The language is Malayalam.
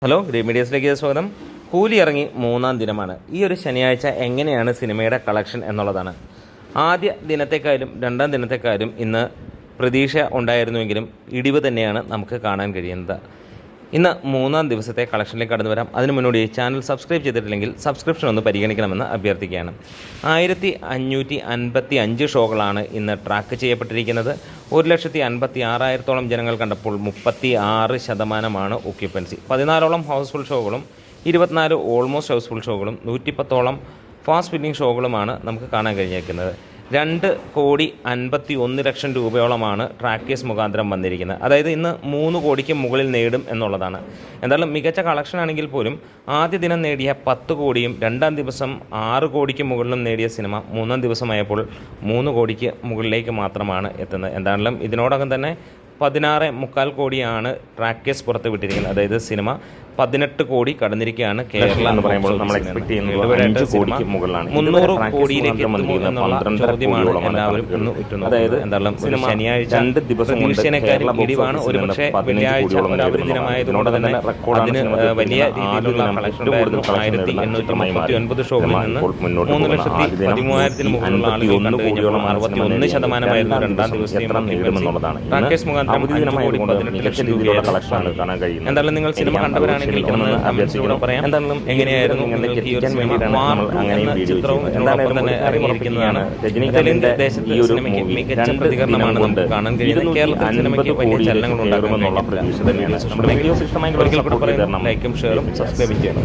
ഹലോ ഗ്രീൻ മീഡിയസിലേക്ക് സ്വാഗതം. കൂലി ഇറങ്ങി 3-ാം ദിനമാണ്. ഈ ഒരു ശനിയാഴ്ച എങ്ങനെയാണ് സിനിമയുടെ കളക്ഷൻ എന്നുള്ളതാണ്. ആദ്യ ദിനത്തെക്കാളും 2-ാം ദിനത്തെക്കാളും ഇന്ന് പ്രതീക്ഷ ഉണ്ടായിരുന്നുവെങ്കിലും ഇടിവ് തന്നെയാണ് നമുക്ക് കാണാൻ കഴിയുന്നത്. ഇന്ന് 3-ാം ദിവസത്തെ കളക്ഷനിലേക്ക് കടന്നു വരാം. അതിനു മുന്നോടി ചാനൽ സബ്സ്ക്രൈബ് ചെയ്തിട്ടില്ലെങ്കിൽ സബ്സ്ക്രിപ്ഷൻ ഒന്ന് പരിഗണിക്കണമെന്ന് അഭ്യർത്ഥിക്കുകയാണ്. 1555 ഷോകളാണ് ഇന്ന് ട്രാക്ക് ചെയ്യപ്പെട്ടിരിക്കുന്നത്. 1,56,000-ഓളം ജനങ്ങൾ കണ്ടപ്പോൾ 36% ഒക്യുപ്പൻസി. 14ഓളം ഹൗസ്ഫുൾ ഷോകളും 24 ഓൾമോസ്റ്റ് ഹൗസ്ഫുൾ ഷോകളും 110ഓളം ഫാസ്റ്റ് ഫില്ലിംഗ് ഷോകളുമാണ് നമുക്ക് കാണാൻ കഴിഞ്ഞിരിക്കുന്നത്. 2,51,00,000 രൂപയോളമാണ് ട്രാക്കേഴ്സ് മുഖാന്തരം വന്നിരിക്കുന്നത്. അതായത് ഇന്ന് 3 കോടിക്ക് മുകളിൽ നേടും എന്നുള്ളതാണ്. എന്തായാലും മികച്ച കളക്ഷൻ ആണെങ്കിൽ പോലും ആദ്യ ദിനം നേടിയ 10 കോടിയും 2-ാം ദിവസം 6 കോടിക്ക് മുകളിലും നേടിയ സിനിമ 3-ാം ദിവസമായപ്പോൾ 3 കോടിക്ക് മുകളിലേക്ക് മാത്രമാണ് എത്തുന്നത്. എന്തായാലും ഇതിനോടകം തന്നെ 16.25 കോടിയാണ് ട്രാക്കേഴ്സ് പുറത്ത് വിട്ടിരിക്കുന്നത്. അതായത് സിനിമ 18 കോടി കടന്നിരിക്കുകയാണ്. കേരള എന്ന് പറയുമ്പോൾ നമ്മൾ എക്സ്പെക്ട് ചെയ്യുന്നത് 5 കോടിക്ക് മുകളിലാണ്. 300 കോടിയിലേക്ക് എത്തുമോ എന്നുള്ള ചോദ്യമാണ് എല്ലാവരും ഇന്ന് ഉറ്റുന്നത്. അതായത് എന്തായാലും ശനിയാഴ്ച 2 ദിവസം പ്രതീക്ഷയെക്കാളും ഇടിവാണ്. ഒരുപക്ഷെ വെള്ളിയാഴ്ച ഒരു അവധി ദിനമായതുകൊണ്ട് തന്നെ അതിന് വലിയ രീതിയിലുള്ള കളക്ഷൻ ഉണ്ടായിരുന്നു. 1,839 ഷോകളിൽ നിന്ന് 3,13,000-ന് മുകളിലുള്ള ആളുകൾ കണ്ടു കഴിഞ്ഞപ്പോൾ 61% 2-ാം ദിവസത്തെയും ട്രാക്കേഴ്സ് മുഖാന്തരം 5 കോടി 18 ലക്ഷം രൂപയുടെ കളക്ഷനാണ് കാണാൻ കഴിയുന്നത്. എന്തായാലും നിങ്ങൾ സിനിമ കണ്ടവരാണെങ്കിൽ ഒന്ന് പറയാം, എന്തായാലും എങ്ങനെയായിരുന്നു ഈ ഒരു സിനിമ എന്ന ചിത്രവും ഇതിനോടൊപ്പം തന്നെ ഇറങ്ങിയിരിക്കുന്നതാണ്. തെലുങ്ക് ദേശത്ത് സിനിമയ്ക്ക് മികച്ച പ്രതികരണമാണ് നമുക്ക് കാണാൻ കഴിയുന്നത്. കേരളത്തിൽ സിനിമയ്ക്ക് വലിയ ചലനങ്ങൾ ഉണ്ടാകുമെന്നുള്ള പ്രതീക്ഷ തന്നെയാണ്. നമ്മുടെ വീഡിയോസ് ഇഷ്ടമായി ഒരിക്കൽ കൂടെ പറയുന്നു, ലൈക്കും ഷെയറും സബ്സ്ക്രൈബ് ചെയ്യണം.